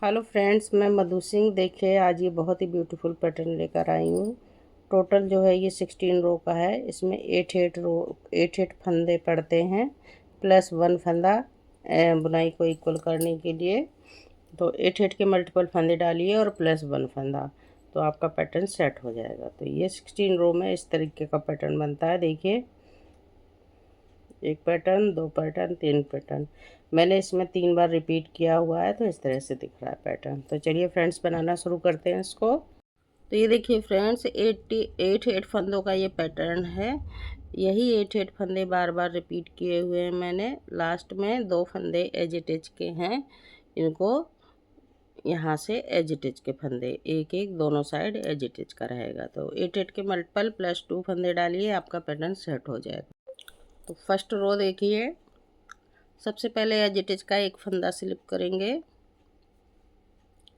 Hello friends, मैं मधु सिंह। देखिए, आज ये बहुत ही ब्यूटीफुल पैटर्न लेकर आई हूँ। टोटल जो है ये 16 रो का है। इसमें 8 फंदे पड़ते हैं, प्लस 1 फंदा बुनाई को इक्वल करने के लिए। तो 8 के मल्टीपल फंदे डालिए और प्लस 1 फंदा, तो आपका पैटर्न सेट हो जाएगा। तो ये 16 रो में इस तरीके का पैटर्न बनता है। देखिए, एक पैटर्न, दो पैटर्न, तीन पैटर्न। मैंने इसमें 3 बार रिपीट किया हुआ है, तो इस तरह से दिख रहा है पैटर्न। तो चलिए फ्रेंड्स, बनाना शुरू करते हैं इसको। तो ये देखिए फ्रेंड्स, 8 फंदों का ये पैटर्न है। यही 8 फंदे बार बार रिपीट किए हुए हैं मैंने। लास्ट में 2 फंदे एज इट इज के हैं। इनको यहाँ से एज इट इज के फंदे एक एक दोनों साइड एज इट इज का रहेगा। तो 8 के मल्टीपल प्लस 2 फंदे डालिए, आपका पैटर्न सेट हो जाएगा। तो फर्स्ट रो देखिए, सबसे पहले एज इट इज का एक फंदा स्लिप करेंगे,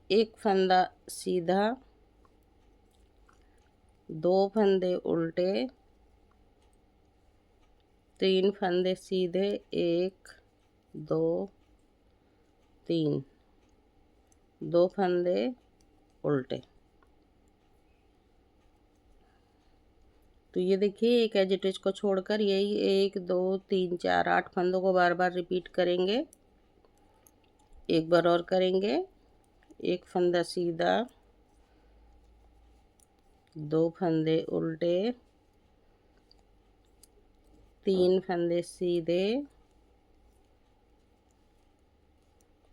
एक फंदा सीधा, 2 फंदे उल्टे, 3 फंदे सीधे, 1 2 3, 2 फंदे उल्टे। तो ये देखिए, एक एज इट इज को छोड़कर यही 1 2 3 4 8 फंदों को बार बार रिपीट करेंगे। एक बार और करेंगे, एक फंदा सीधा, 2 फंदे उल्टे, 3 फंदे सीधे,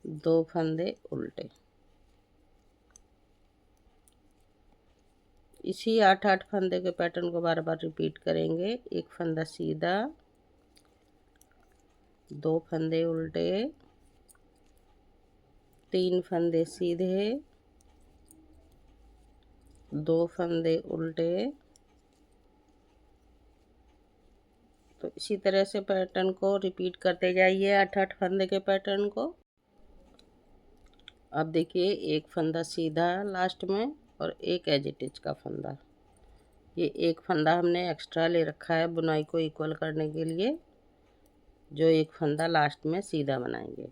2 फंदे उल्टे। इसी 8 फंदे के पैटर्न को बार बार रिपीट करेंगे। एक फंदा सीधा, 2 फंदे उल्टे, 3 फंदे सीधे, 2 फंदे उल्टे। तो इसी तरह से पैटर्न को रिपीट करते जाइए, 8 फंदे के पैटर्न को। अब देखिए, एक फंदा सीधा लास्ट में और एक एज इट इज का फंदा। ये एक फंदा हमने एक्स्ट्रा ले रखा है बुनाई को इक्वल करने के लिए, जो एक फंदा लास्ट में सीधा बनाएंगे।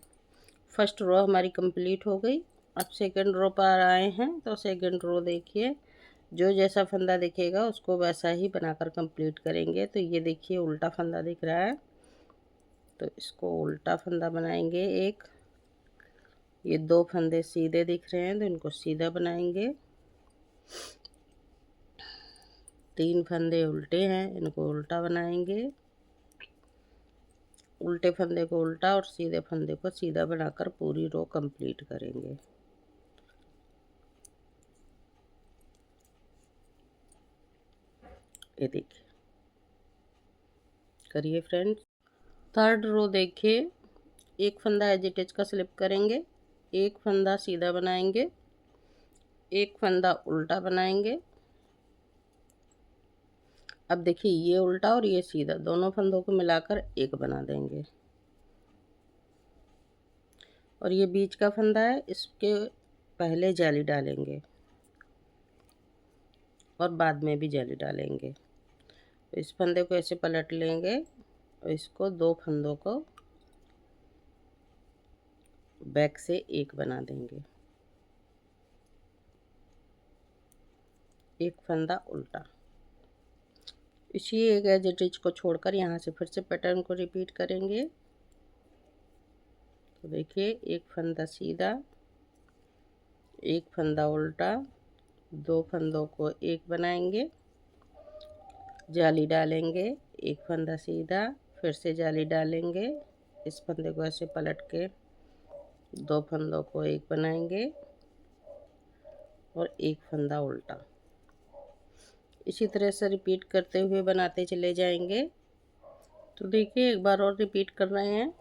फर्स्ट रो हमारी कंप्लीट हो गई। अब सेकंड रो पर आए हैं। तो सेकंड रो देखिए, जो जैसा फंदा दिखेगा उसको वैसा ही बनाकर कंप्लीट करेंगे। तो ये देखिए, उल्टा फंदा दिख रहा है, तो इसको उल्टा फंदा बनाएंगे एक। ये 2 फंदे सीधे दिख रहे हैं, तो इनको सीधा बनाएंगे। 3 फंदे उल्टे हैं, इनको उल्टा बनाएंगे। उल्टे फंदे को उल्टा और सीधे फंदे को सीधा बनाकर पूरी रो कंप्लीट करेंगे। ये देखिए, करिए फ्रेंड्स। थर्ड रो देखिए, एक फंदा एज इट इज का स्लिप करेंगे, एक फंदा सीधा बनाएंगे, एक फंदा उल्टा बनाएंगे। अब देखिए, ये उल्टा और ये सीधा, दोनों फंदों को मिलाकर एक बना देंगे। और ये बीच का फंदा है, इसके पहले जाली डालेंगे और बाद में भी जाली डालेंगे। तो इस फंदे को ऐसे पलट लेंगे और इसको 2 फंदों को बैक से एक बना देंगे। एक फंदा उल्टा। इसी एक एज इट इज को छोड़कर यहाँ से फिर से पैटर्न को रिपीट करेंगे। तो देखिए, एक फंदा सीधा, एक फंदा उल्टा, 2 फंदों को एक बनाएंगे, जाली डालेंगे, एक फंदा सीधा, फिर से जाली डालेंगे। इस फंदे को ऐसे पलट के 2 फंदों को एक बनाएंगे और एक फंदा उल्टा। इसी तरह से रिपीट करते हुए बनाते चले जाएंगे। तो देखिए, एक बार और रिपीट कर रहे हैं।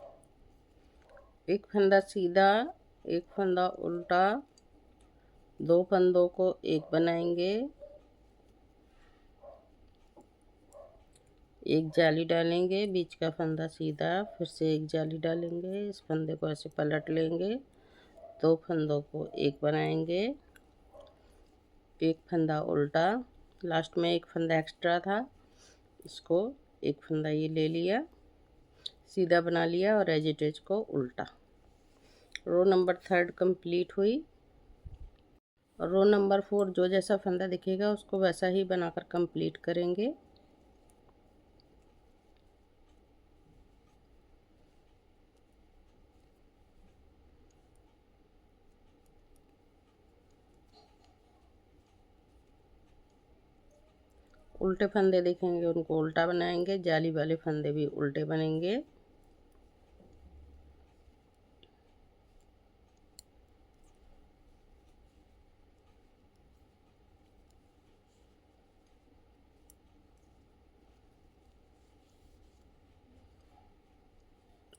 एक फंदा सीधा, एक फंदा उल्टा, 2 फंदों को एक बनाएंगे, एक जाली डालेंगे, बीच का फंदा सीधा, फिर से एक जाली डालेंगे, इस फंदे को ऐसे पलट लेंगे, 2 फंदों को एक बनाएंगे, एक फंदा उल्टा। लास्ट में एक फंदा एक्स्ट्रा था, इसको एक फंदा ये ले लिया, सीधा बना लिया और एज इट इज को उल्टा। रो नंबर 3 कंप्लीट हुई। रो नंबर 4 जो जैसा फंदा दिखेगा उसको वैसा ही बनाकर कंप्लीट करेंगे। उल्टे फंदे दिखेंगे उनको उल्टा बनाएंगे, जाली वाले फंदे भी उल्टे बनेंगे।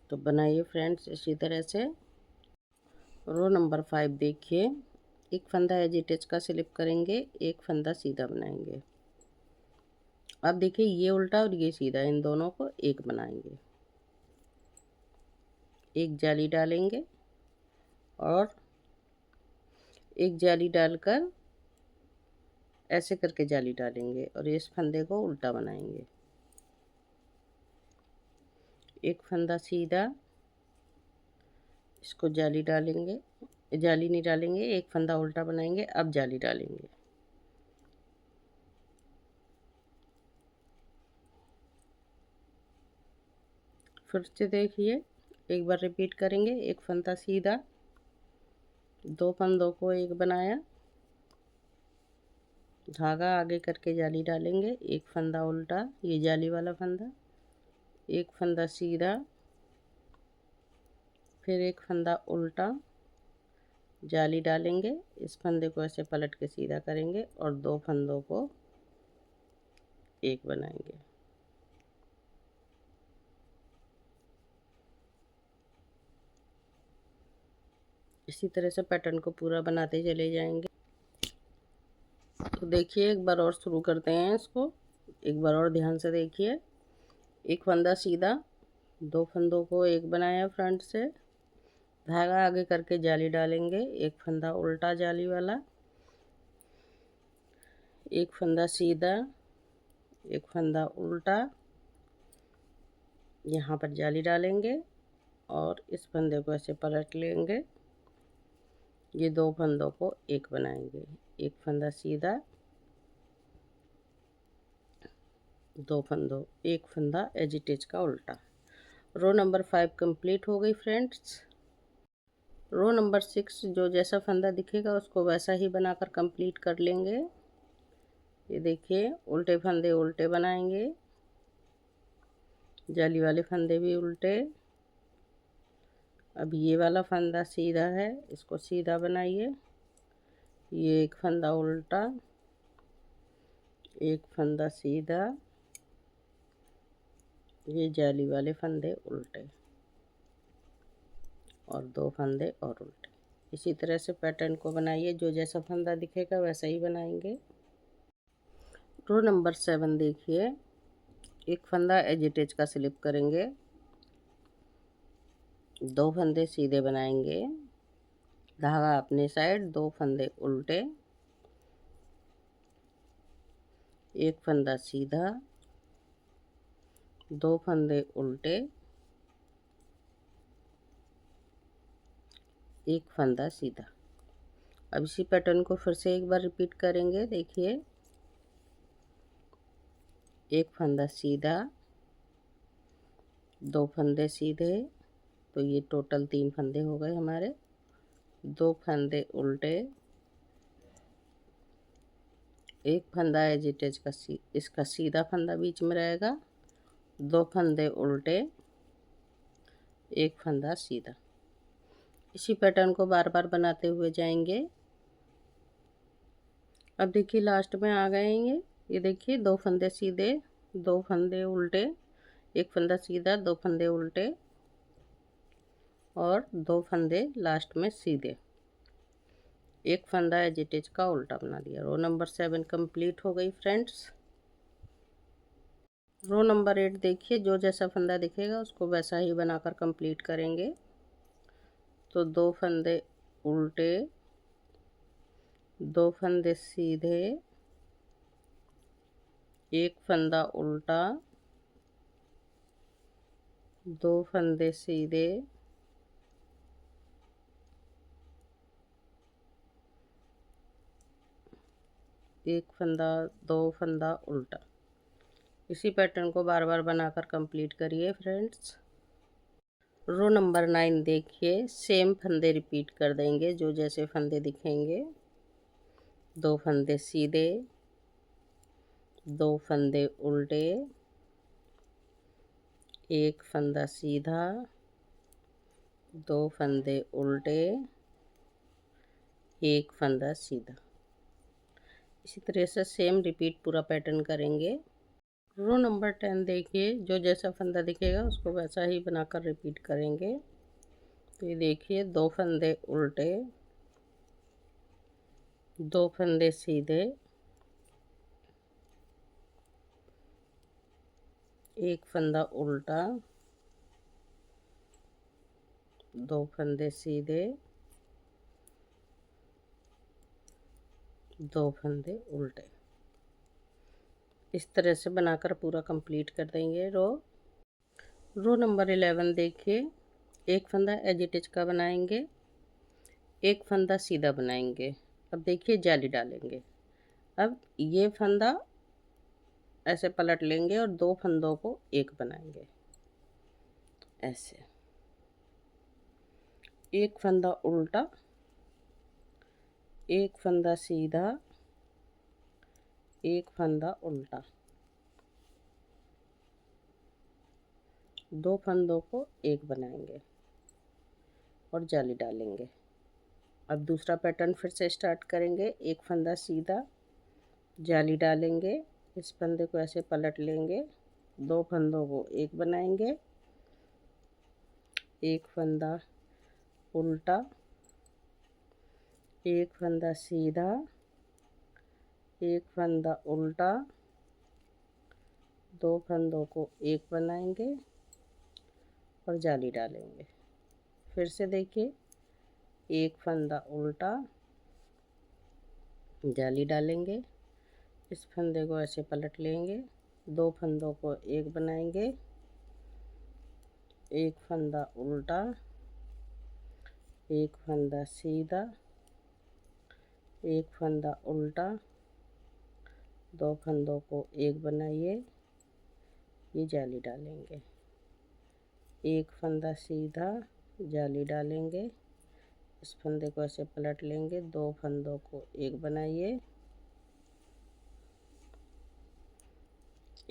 तो बनाइए फ्रेंड्स इसी तरह से। रो नंबर 5 देखिए, एक फंदा एज इट इज का स्लिप करेंगे, एक फंदा सीधा बनाएंगे। अब देखिए ये उल्टा और ये सीधा, इन दोनों को एक बनाएंगे। एक जाली डालेंगे और एक जाली डालकर ऐसे करके जाली डालेंगे और इस फंदे को उल्टा बनाएंगे। एक फंदा सीधा, इसको जाली डालेंगे, जाली नहीं डालेंगे, एक फंदा उल्टा बनाएंगे, अब जाली डालेंगे। फिर से देखिए, एक बार रिपीट करेंगे। एक फंदा सीधा, दो फंदों को एक बनाया, धागा आगे करके जाली डालेंगे, एक फंदा उल्टा, ये जाली वाला फंदा, एक फंदा सीधा, फिर एक फंदा उल्टा, जाली डालेंगे, इस फंदे को ऐसे पलट के सीधा करेंगे और दो फंदों को एक बनाएंगे। इसी तरह से पैटर्न को पूरा बनाते चले जाएंगे। तो देखिए एक बार और शुरू करते हैं इसको, एक बार और ध्यान से देखिए। एक फंदा सीधा, दो फंदों को एक बनाया फ्रंट से, धागा आगे करके जाली डालेंगे, एक फंदा उल्टा जाली वाला, एक फंदा सीधा, एक फंदा उल्टा, यहाँ पर जाली डालेंगे और इस फंदे को ऐसे पलट लेंगे, ये दो फंदों को एक बनाएंगे। एक फंदा सीधा, दो फंदों, एक फंदा एज इट इज का उल्टा। रो नंबर 5 कंप्लीट हो गई फ्रेंड्स। रो नंबर 6 जो जैसा फंदा दिखेगा उसको वैसा ही बनाकर कंप्लीट कर लेंगे। ये देखिए उल्टे फंदे उल्टे बनाएंगे, जाली वाले फंदे भी उल्टे। अब ये वाला फंदा सीधा है, इसको सीधा बनाइए, ये एक फंदा उल्टा, एक फंदा सीधा, ये जाली वाले फंदे उल्टे और दो फंदे और उल्टे। इसी तरह से पैटर्न को बनाइए, जो जैसा फंदा दिखेगा वैसा ही बनाएंगे। रो नंबर 7 देखिए, एक फंदा एज इट इज का स्लिप करेंगे, दो फंदे सीधे बनाएंगे, धागा अपने साइड, दो फंदे उल्टे, एक फंदा सीधा, दो फंदे उल्टे, एक फंदा सीधा। अब इसी पैटर्न को फिर से एक बार रिपीट करेंगे। देखिए एक फंदा सीधा, दो फंदे सीधे, तो ये टोटल 3 फंदे हो गए हमारे, दो फंदे उल्टे, एक फंदा एज इट इज का इसका सीधा फंदा बीच में रहेगा, दो फंदे उल्टे, एक फंदा सीधा। इसी पैटर्न को बार बार बनाते हुए जाएंगे। अब देखिए लास्ट में आ गए ये देखिए दो फंदे सीधे, दो फंदे उल्टे, एक फंदा सीधा, दो फंदे उल्टे और दो फंदे लास्ट में सीधे, एक फंदा एज इट इज का उल्टा बना दिया। रो नंबर 7 कंप्लीट हो गई फ्रेंड्स। रो नंबर 8 देखिए, जो जैसा फंदा दिखेगा उसको वैसा ही बनाकर कंप्लीट करेंगे। तो दो फंदे उल्टे, दो फंदे सीधे, एक फंदा उल्टा, दो फंदे सीधे, एक फंदा, दो फंदा उल्टा। इसी पैटर्न को बार बार बनाकर कंप्लीट करिए फ्रेंड्स। रो नंबर 9 देखिए, सेम फंदे रिपीट कर देंगे जो जैसे फंदे दिखेंगे। दो फंदे सीधे, दो फंदे उल्टे, एक फंदा सीधा, दो फंदे उल्टे, एक फंदा सीधा। इसी तरह से सेम रिपीट पूरा पैटर्न करेंगे। रो नंबर 10 देखिए, जो जैसा फंदा दिखेगा उसको वैसा ही बनाकर रिपीट करेंगे। तो ये देखिए, दो फंदे उल्टे, दो फंदे सीधे, एक फंदा उल्टा, दो फंदे सीधे, दो फंदे उल्टे। इस तरह से बनाकर पूरा कंप्लीट कर देंगे रो नंबर 11 देखिए, एक फंदा एजिटिच का बनाएंगे, एक फंदा सीधा बनाएंगे। अब देखिए जाली डालेंगे। अब ये फंदा ऐसे पलट लेंगे और दो फंदों को एक बनाएंगे ऐसे। एक फंदा उल्टा, एक फंदा सीधा, एक फंदा उल्टा, दो फंदों को एक बनाएंगे और जाली डालेंगे। अब दूसरा पैटर्न फिर से स्टार्ट करेंगे। एक फंदा सीधा, जाली डालेंगे, इस फंदे को ऐसे पलट लेंगे, दो फंदों को एक बनाएंगे, एक फंदा उल्टा, एक फंदा सीधा, एक फंदा उल्टा, दो फंदों को एक बनाएंगे और जाली डालेंगे। फिर से देखिए, एक फंदा उल्टा, जाली डालेंगे, इस फंदे को ऐसे पलट लेंगे, दो फंदों को एक बनाएंगे, एक फंदा उल्टा, एक फंदा सीधा, एक फंदा उल्टा, दो फंदों को एक बनाइए, ये जाली डालेंगे, एक फंदा सीधा, जाली डालेंगे, इस फंदे को ऐसे पलट लेंगे, दो फंदों को एक बनाइए,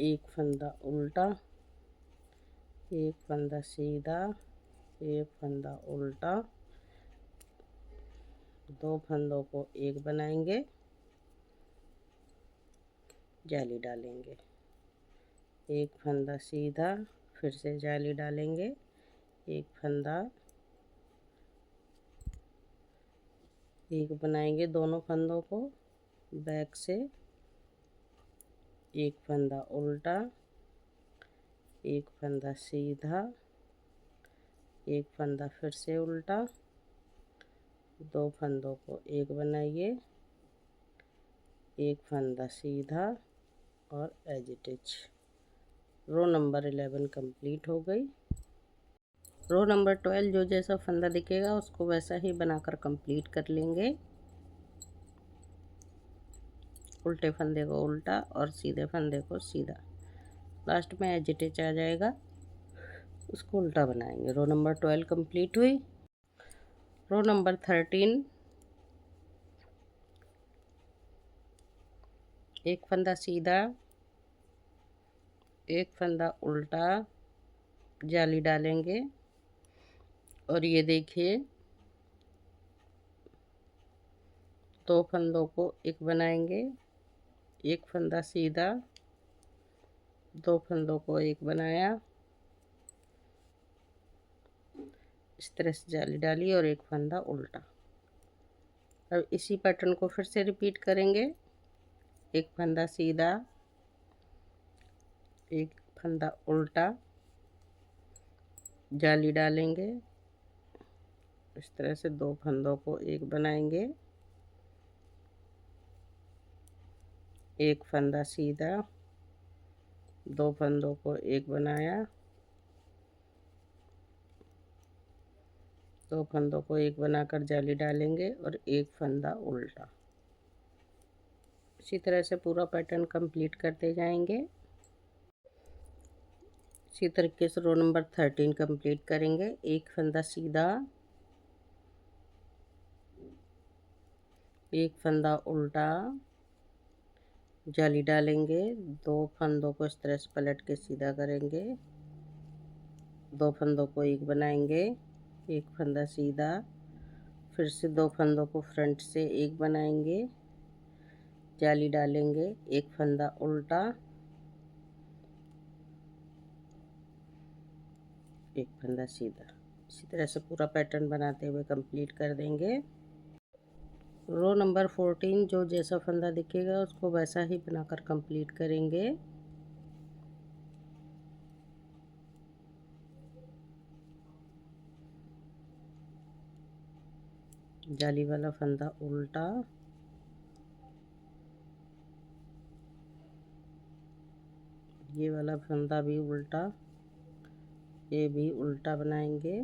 एक फंदा उल्टा, एक फंदा सीधा, एक फंदा उल्टा, दो फंदों को एक बनाएंगे, जाली डालेंगे, एक फंदा सीधा, फिर से जाली डालेंगे, एक फंदा एक बनाएंगे, दोनों फंदों को बैक से, एक फंदा उल्टा, एक फंदा सीधा, एक फंदा फिर से उल्टा, दो फंदों को एक बनाइए, एक फंदा सीधा और as it is. Row number 11 complete हो गई। रो नंबर 12 जो जैसा फंदा दिखेगा उसको वैसा ही बनाकर कंप्लीट कर लेंगे। उल्टे फंदे को उल्टा और सीधे फंदे को सीधा। लास्ट में एज इट इज आ जाएगा, उसको उल्टा बनाएंगे। रो नंबर 12 कंप्लीट हुई। रो नंबर 13, एक फंदा सीधा, एक फंदा उल्टा, जाली डालेंगे और ये देखिए, दो फंदों को एक बनाएंगे, एक फंदा सीधा, दो फंदों को एक बनाया, इस तरह से जाली डाली और एक फंदा उल्टा। अब इसी पैटर्न को फिर से रिपीट करेंगे। एक फंदा सीधा, एक फंदा उल्टा, जाली डालेंगे, इस तरह से दो फंदों को एक बनाएंगे, एक फंदा सीधा, दो फंदों को एक बनाया, दो फंदों को एक बनाकर जाली डालेंगे और एक फंदा उल्टा। इसी तरह से पूरा पैटर्न कंप्लीट करते जाएंगे। इसी तरीके से रो नंबर 13 कंप्लीट करेंगे। एक फंदा सीधा, एक फंदा उल्टा, जाली डालेंगे, दो फंदों को इस तरह से पलट के सीधा करेंगे, दो फंदों को एक बनाएंगे, एक फंदा सीधा, फिर से दो फंदों को फ्रंट से एक बनाएंगे, जाली डालेंगे, एक फंदा उल्टा, एक फंदा सीधा। इसी तरह से पूरा पैटर्न बनाते हुए कंप्लीट कर देंगे। रो नंबर 14 जो जैसा फंदा दिखेगा उसको वैसा ही बनाकर कंप्लीट करेंगे। जाली वाला फंदा उल्टा, ये वाला फंदा भी उल्टा, ये भी उल्टा बनाएंगे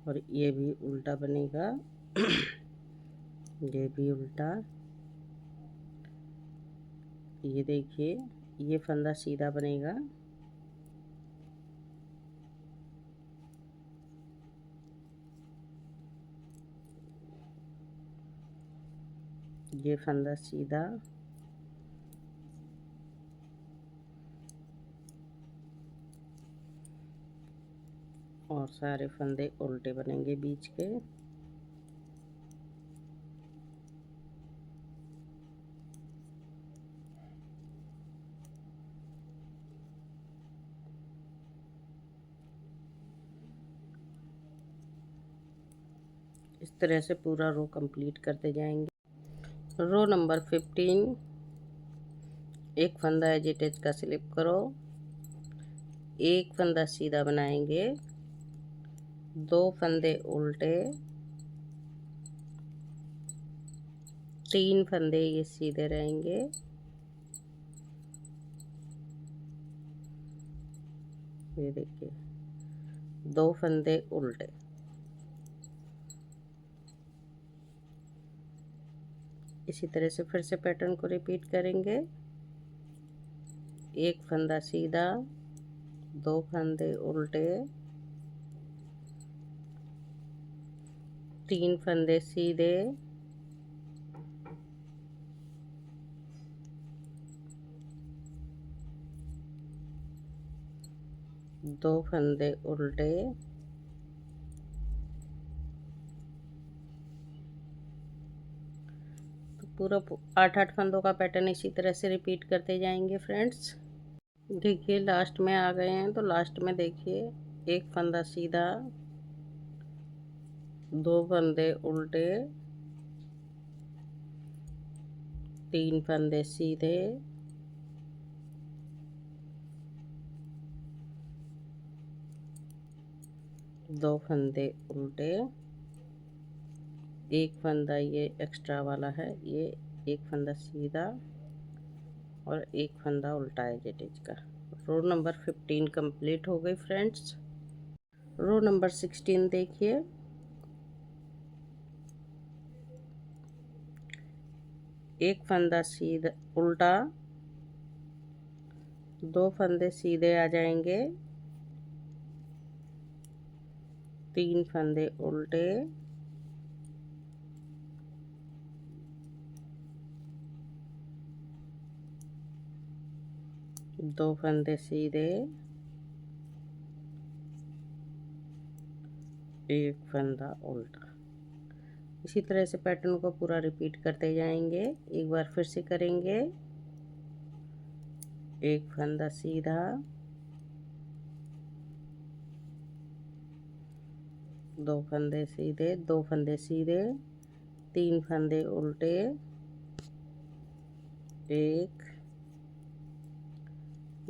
और ये भी उल्टा बनेगा। ये भी उल्टा, ये देखिए ये फंदा सीधा बनेगा, ये फंदा सीधा, और सारे फंदे उल्टे बनेंगे बीच के। इस तरह से पूरा रो कंप्लीट करते जाएंगे। रो नंबर 15 एक फंदा एज इट इज का स्लिप करो, एक फंदा सीधा बनाएंगे, दो फंदे उल्टे, तीन फंदे ये सीधे रहेंगे, ये देखिए दो फंदे उल्टे। इसी तरह से फिर से पैटर्न को रिपीट करेंगे। एक फंदा सीधा, दो फंदे उल्टे, तीन फंदे सीधे, दो फंदे उल्टे, तो पूरा 8-8 फंदों का पैटर्न इसी तरह से रिपीट करते जाएंगे फ्रेंड्स। देखिए लास्ट में आ गए हैं, तो लास्ट में देखिए एक फंदा सीधा, दो फंदे उल्टे, तीन फंदे सीधे, दो फंदे उल्टे, एक फंदा ये एक्स्ट्रा वाला है, ये एक फंदा सीधा और एक फंदा उल्टा है जेटिज का। रो नंबर 15 कंप्लीट हो गई फ्रेंड्स। रो नंबर 16 देखिए, एक फंदा सीधा उल्टा, दो फंदे सीधे आ जाएंगे, तीन फंदे उल्टे, दो फंदे सीधे, एक फंदा उल्टा। इसी तरह से पैटर्न को पूरा रिपीट करते जाएंगे। एक बार फिर से करेंगे। एक फंदा सीधा, दो फंदे सीधे, दो फंदे सीधे, तीन फंदे उल्टे, एक,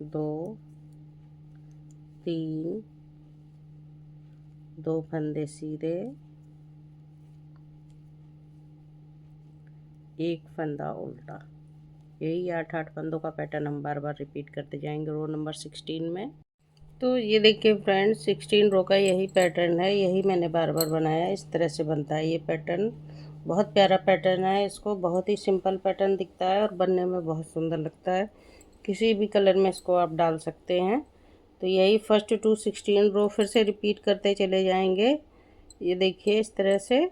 दो, तीन, दो फंदे सीधे, एक फंदा उल्टा। यही 8-8 फंदों का पैटर्न हम बार बार रिपीट करते जाएंगे रो नंबर 16 में। तो ये देखिए फ्रेंड्स 16 रो का यही पैटर्न है, यही मैंने बार बार बनाया। इस तरह से बनता है ये पैटर्न बहुत प्यारा पैटर्न है। इसको बहुत ही सिंपल पैटर्न दिखता है और बनने में बहुत सुंदर लगता है। किसी भी कलर में इसको आप डाल सकते हैं। तो यही फर्स्ट टू 16 रो फिर से रिपीट करते चले जाएंगे। ये देखिए इस तरह से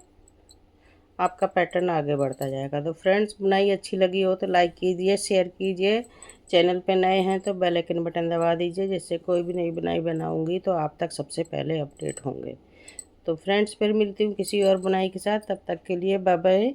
आपका पैटर्न आगे बढ़ता जाएगा। तो फ्रेंड्स, बुनाई अच्छी लगी हो तो लाइक कीजिए, शेयर कीजिए। चैनल पे नए हैं तो बेल आइकन बटन दबा दीजिए, जिससे कोई भी नई बुनाई बनाऊंगी तो आप तक सबसे पहले अपडेट होंगे। तो फ्रेंड्स, फिर मिलती हूँ किसी और बुनाई के साथ। तब तक के लिए बाय बाय।